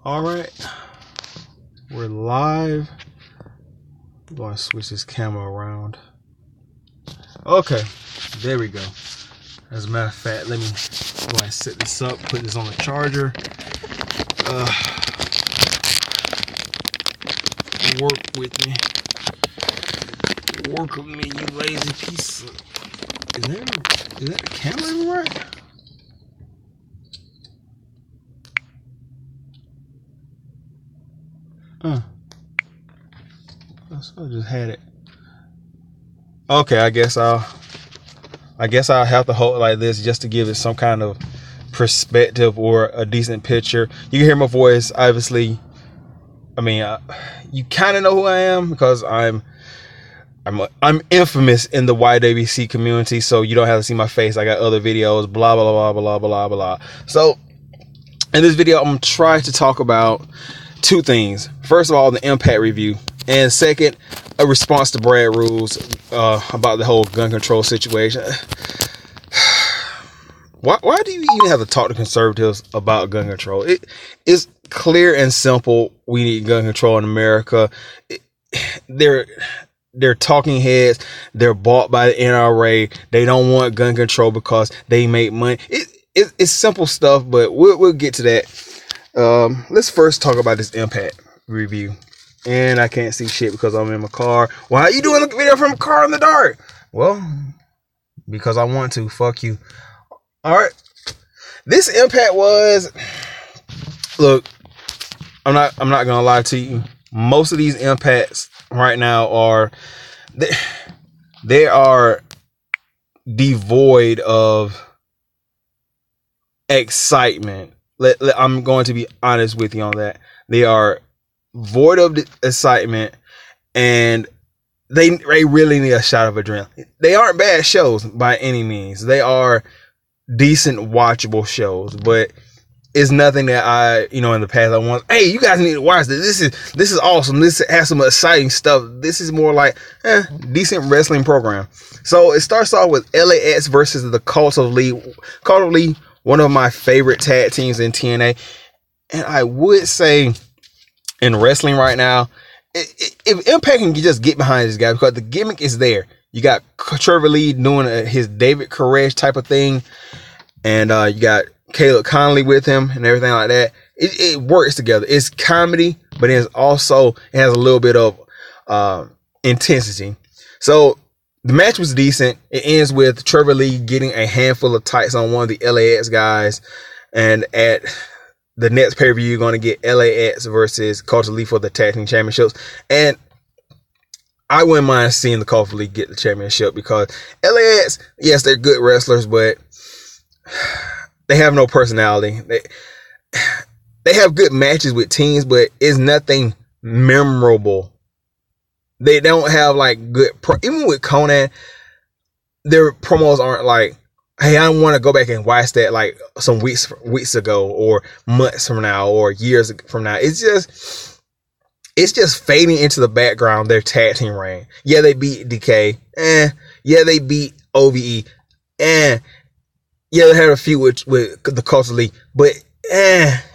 All right, we're live. I'm going to switch this camera around. Okay, there we go. As a matter of fact, let me go ahead and set this up, put this on the charger. Work with me. Work with me, you lazy piece of... Is that the camera everywhere? I just had it. Okay, I guess I'll have to hold it like this just to give it some kind of perspective or a decent picture. You can hear my voice, obviously. I mean, you kind of know who I am because I'm infamous in the YWC community, so you don't have to see my face. I got other videos, blah blah blah blah blah blah. So in this video, I'm gonna try to talk about two things. First of all, the impact review, and second, a response to Brad Rules about the whole gun control situation. Why do you even have to talk to conservatives about gun control? It is clear and simple. We need gun control in America. They're talking heads. They're bought by the NRA. They don't want gun control because they make money. It's simple stuff, but we'll get to that. Let's first talk about this impact review. And I can't see shit because I'm in my car. Why are you doing a video from a car in the dark? Well, because I want to. Fuck you. All right. This impact was... Look, I'm not gonna lie to you. Most of these impacts right now are... They are devoid of excitement. I'm going to be honest with you on that. They are void of excitement, and they really need a shot of adrenaline. They aren't bad shows by any means. They are decent watchable shows, but it's nothing that I, in the past I want, hey, you guys need to watch this. This is awesome. This has some exciting stuff. This is more like decent wrestling program. So it starts off with LAX versus the Cult of Lee. Cult of Lee, one of my favorite tag teams in TNA. And I would say in wrestling right now, if Impact can just get behind this guy, because the gimmick is there. You got Trevor Lee doing his David Koresh type of thing, and you got Caleb Conley with him and everything like that. It works together. It's comedy, but it has a little bit of intensity. So the match was decent. It ends with Trevor Lee getting a handful of tights on one of the LAX guys, and at the next pay-per-view, you're going to get LAX versus Cult of Lee for the tag team championships. And I wouldn't mind seeing the Cult of Lee get the championship, because LAX, yes, they're good wrestlers, but they have no personality. They have good matches with teams, but it's nothing memorable. They don't have like good even with Conan, their promos aren't like, hey, I want to go back and watch that like some weeks ago or months from now or years from now. It's just fading into the background, their tag team reign. Yeah, they beat DK. Yeah, they beat OVE. Yeah, they had a few with the Cult of Lee. But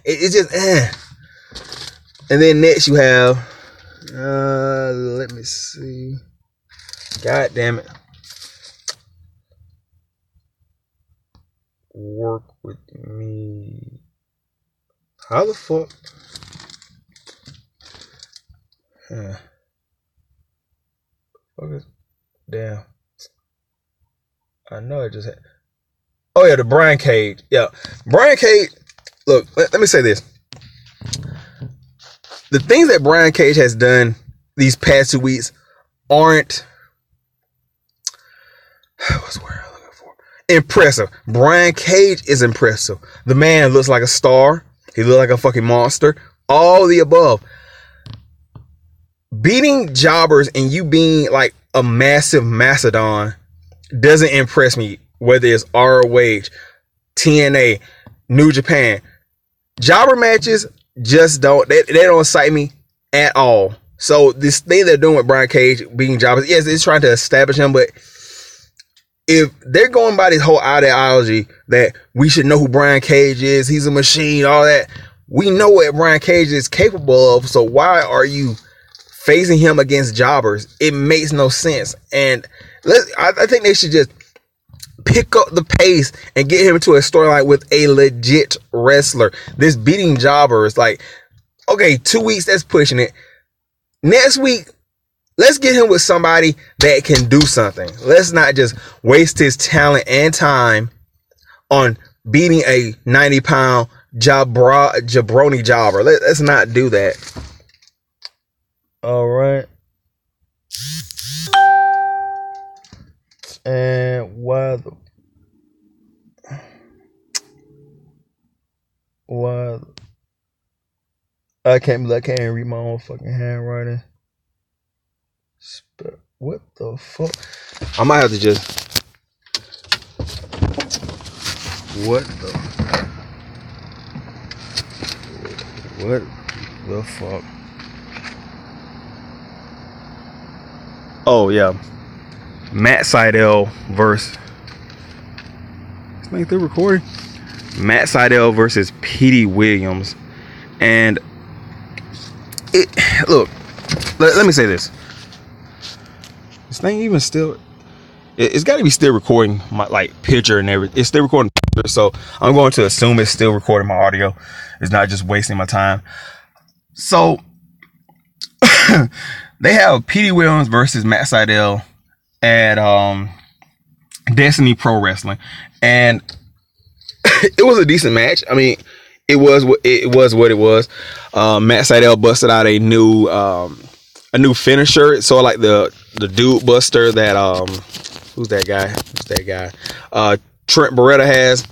it's just And then next you have let me see. God damn it. Work with me. How the fuck? Damn. I know it just had. Oh yeah, the Brian Cage. Yeah, Brian Cage. Look, let me say this. The things that Brian Cage has done these past 2 weeks aren't. What's the word I'm looking for? Impressive. Brian Cage is impressive. The man looks like a star. He looks like a fucking monster. All the above. Beating jobbers and you being like a massive mastodon doesn't impress me. Whether it's ROH, TNA, New Japan, jobber matches just don't. They don't excite me at all. So this thing they're doing with Brian Cage beating jobbers, yes, it's trying to establish him, but if they're going by this whole ideology that we should know who Brian Cage is, he's a machine, all that, We know what Brian Cage is capable of, so why are you facing him against jobbers? It makes no sense. And I think they should just pick up the pace and get him into a storyline with a legit wrestler. This beating jobbers, like, okay, 2 weeks, that's pushing it. Next week, let's get him with somebody that can do something. Let's not just waste his talent and time on beating a 90-pound jabroni jobber. Let's not do that. All right. And why I can't read my own fucking handwriting. What the fuck? I might have to just. What the fuck? Oh yeah, Matt Sidell versus. This thing through recording. Matt Sidell versus Petey Williams, and look. Let me say this. This thing even still, it's got to be still recording my picture and everything. It's still recording picture, so I'm going to assume it's still recording my audio. It's not just wasting my time. So they have Petey Williams versus Matt Sidell at Destiny Pro Wrestling, and it was a decent match. I mean, it was what it was. Matt Sidell busted out a new finisher. So like the dude buster that who's that guy? Trent Beretta has.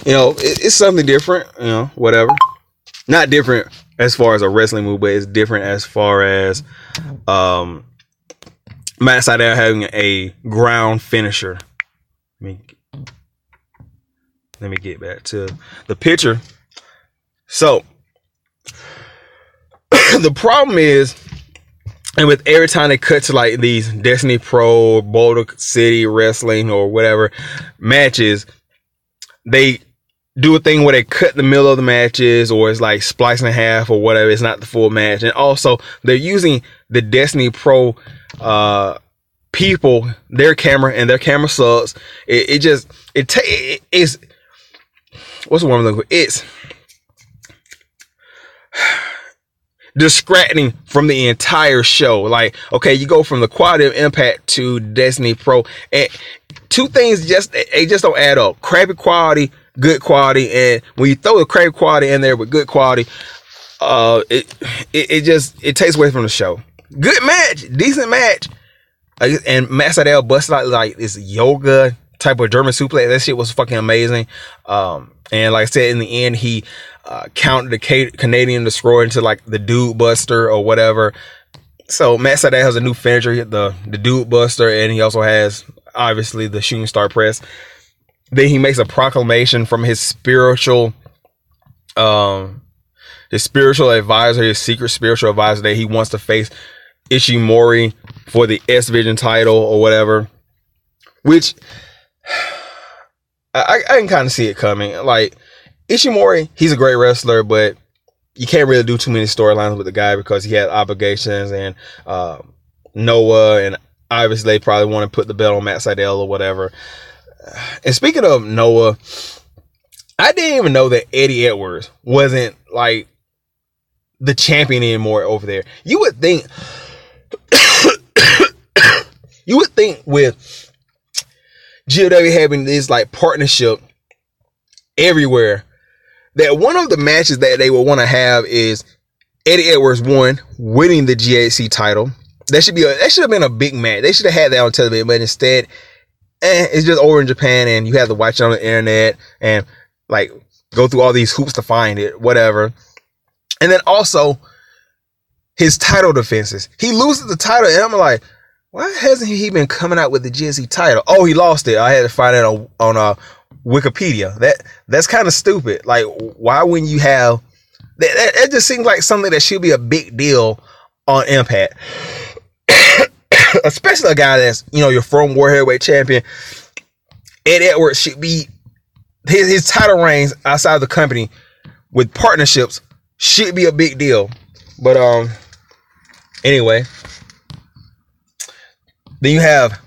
It's something different. Whatever. Not different as far as a wrestling move, but it's different as far as Matt Sidell having a ground finisher. Let me get back to the picture. So the problem is, and with every time they cut to like these Destiny Pro, Boulder City Wrestling or whatever matches, they do a thing where they cut the middle of the matches, or it's like splicing in half or whatever. It's not the full match. And also they're using the Destiny Pro people, their camera, and their camera sucks. It's what's the one of them? It's distracting from the entire show. Like, okay, you go from the quality of Impact to Destiny Pro, and two things just don't add up. Crappy quality, good quality, and when you throw the crappy quality in there with good quality, it takes away from the show. Good match, decent match, and Matt Sidell busted out like this yoga type of German suplex. That shit was fucking amazing. And like I said, in the end, he counted the Canadian Destroyer into like the Dude Buster or whatever. So Matt Sidell has a new finisher, the Dude Buster, and he also has obviously the Shooting Star Press. Then he makes a proclamation from his spiritual advisor, his secret spiritual advisor, that he wants to face Ishimori for the S-Vision title or whatever. Which I can kind of see it coming. Like, Ishimori, he's a great wrestler, but you can't really do too many storylines with the guy because he had obligations, and Noah, and obviously they probably want to put the belt on Matt Sidell or whatever. And speaking of Noah, I didn't even know that Eddie Edwards wasn't like the champion anymore over there. You would think with GOW having this like partnership everywhere, that one of the matches that they would want to have is Eddie Edwards winning the GHC title. That should have been a big match. They should have had that on television, but instead, it's just over in Japan, and you have to watch it on the internet and like go through all these hoops to find it, whatever. And then also his title defenses. He loses the title, and I'm like, why hasn't he been coming out with the GNC title? Oh, he lost it. I had to find it on Wikipedia. That's kind of stupid. Like, why wouldn't you have that? It just seems like something that should be a big deal on Impact. Especially a guy that's, your former World Heavyweight Champion. Ed Edwards should be, his title reigns outside of the company with partnerships should be a big deal. But anyway, then you have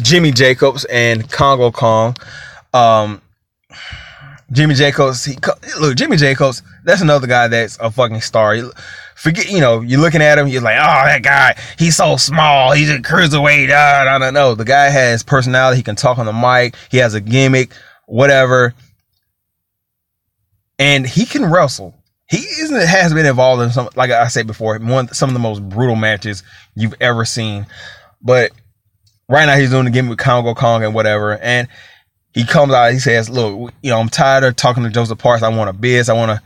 Jimmy Jacobs and Congo Kong. Jimmy Jacobs, Jimmy Jacobs, that's another guy that's a fucking star. Forget, you're looking at him, you're like, oh, that guy, he's so small, he's a cruiserweight. No. The guy has personality. He can talk on the mic. He has a gimmick, whatever. And he can wrestle. He has been involved in some, like I said before, some of the most brutal matches you've ever seen. But right now he's doing the gimmick with Congo Kong and whatever. And he comes out, he says, look, I'm tired of talking to Joseph Parks. I want a biz. I want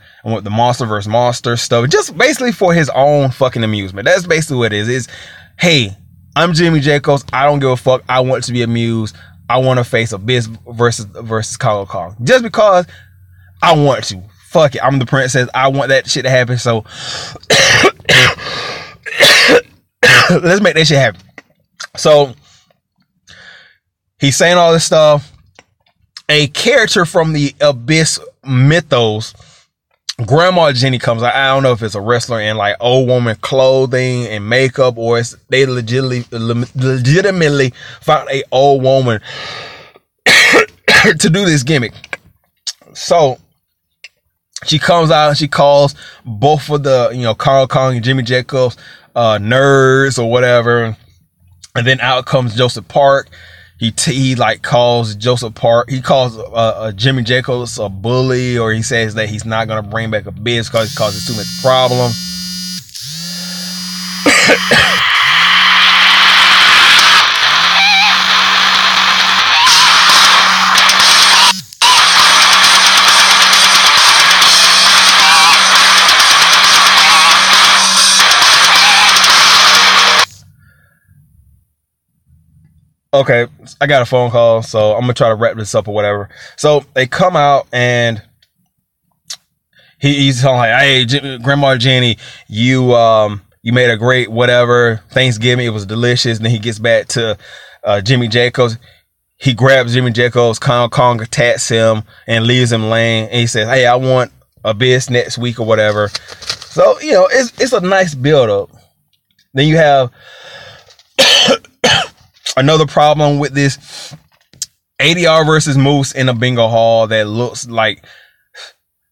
the monster versus monster stuff. Just basically for his own fucking amusement. That's basically what it is. It's, hey, I'm Jimmy Jacobs. I don't give a fuck. I want to be amused. I want to face a biz versus Congo Kong. Just because I want to. Fuck it. I'm the princess. I want that shit to happen. So let's make that shit happen. So he's saying all this stuff. A character from the Abyss mythos, Grandma Jenny, comes out. I don't know if it's a wrestler in like old woman clothing and makeup, or they legitimately found a old woman to do this gimmick. So she comes out and she calls both of the, Congo Kong and Jimmy Jacobs nerds or whatever. And then out comes Joseph Park. He like calls Joseph Park. He calls Jimmy Jacobs a bully, or he says that he's not gonna bring back a biz because it causes too much problem. Okay, I got a phone call, so I'm gonna try to wrap this up or whatever. So they come out and he's telling like, "Hey, Grandma Jenny, you made a great whatever Thanksgiving. It was delicious." And then he gets back to Jimmy Jacobs. He grabs Jimmy Jacobs. Kong attacks him and leaves him laying. And he says, "Hey, I want a biz next week or whatever." So it's a nice build up. Then you have another problem with this ADR versus Moose in a bingo hall that looks like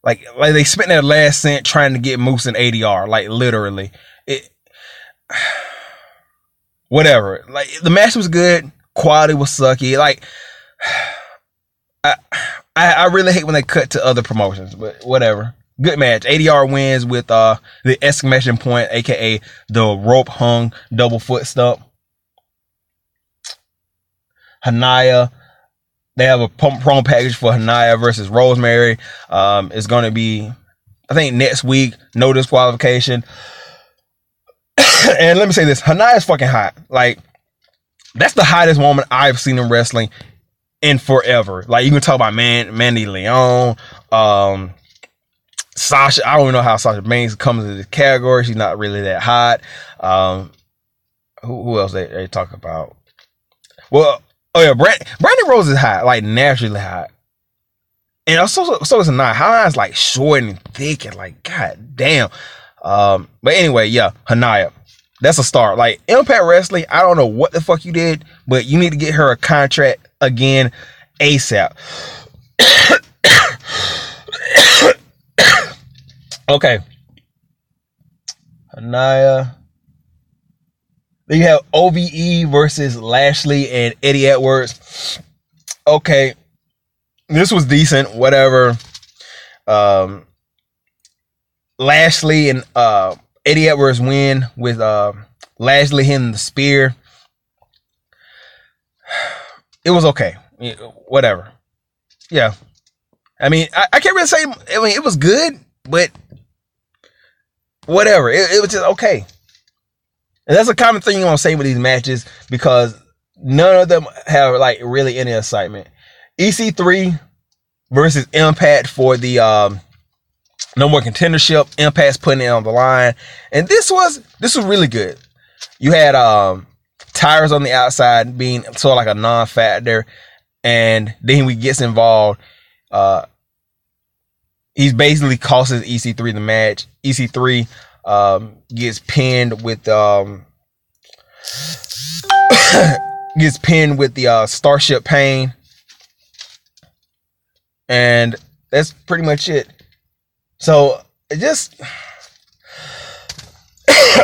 they spent their last cent trying to get Moose and ADR, like literally. Whatever. Like the match was good, quality was sucky. Like I really hate when they cut to other promotions, but whatever. Good match. ADR wins with the exclamation point, aka the rope hung double foot stomp. Hanaya, they have a promo package for Hanaya versus Rosemary. It's going to be, I think, next week. No disqualification. And let me say this: Hanaya's fucking hot. Like, that's the hottest woman I've seen in wrestling in forever. Like, you can talk about Mandy Leon, Sasha. I don't even know how Sasha Banks comes into this category. She's not really that hot. Who else they talk about? Well. Oh yeah, Brandi Rose is hot, like naturally hot, and so is Hanaya. Hanaya's like short and thick and like god damn. But anyway, yeah, Hanaya, that's a star. Like Impact Wrestling, I don't know what the fuck you did, but you need to get her a contract again ASAP. Okay, Hanaya. Then you have OVE versus Lashley and Eddie Edwards. Okay, this was decent, whatever. Lashley and Eddie Edwards win with Lashley hitting the spear. It was okay, whatever. Yeah, I mean, I can't really say. I mean, it was good, but whatever. It was just okay. And that's a common thing you want to say with these matches because none of them have like really any excitement. EC3 versus Impact for the No More Contendership. Impact's putting it on the line, and this was really good. You had tires on the outside being sort of like a non-factor, and then we gets involved. He's basically costing EC3 the match. EC3 gets pinned with Starship Pain, and that's pretty much it. So just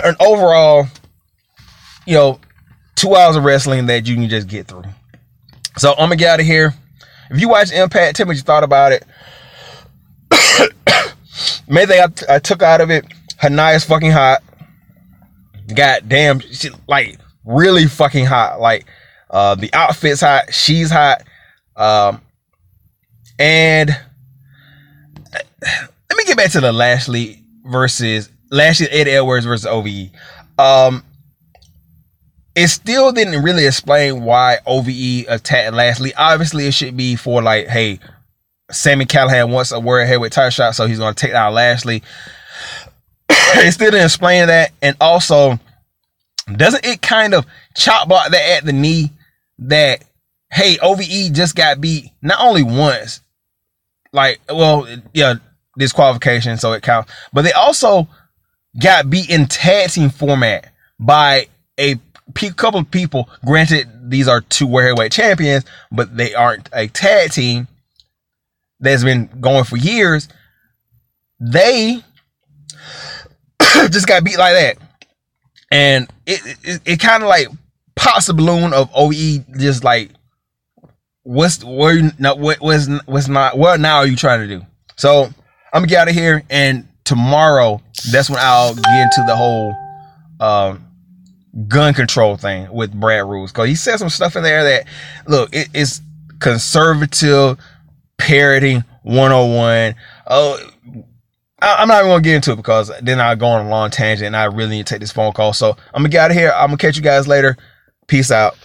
an overall, 2 hours of wrestling that you can just get through. So I'm gonna get out of here. If you watch Impact, tell me what you thought about it. Main thing I took out of it, Hanaya's fucking hot. God damn, she like really fucking hot. Like the outfit's hot, she's hot. And let me get back to the Lashley Eddie Edwards versus OVE. It still didn't really explain why OVE attacked Lashley. Obviously, it should be for like, hey, Sami Callihan wants a world heavyweight title shot, so he's going to take out Lashley. It still didn't explain that. And also, doesn't it kind of chop block that at the knee that, hey, OVE just got beat not only once, like, well, yeah, disqualification, so it counts, but they also got beat in tag team format by a couple of people. Granted, these are two world heavyweight champions, but they aren't a tag team that's been going for years. They just got beat like that, and it kind of like pops the balloon of OE. Just like, what now are you trying to do? So I'm gonna get out of here, and tomorrow that's when I'll get into the whole gun control thing with Brad Rules, because he said some stuff in there that, look, it's conservative parroting 101. I'm not even gonna get into it because then I'll go on a long tangent and I really need to take this phone call. So I'm gonna get out of here. I'm gonna catch you guys later. Peace out.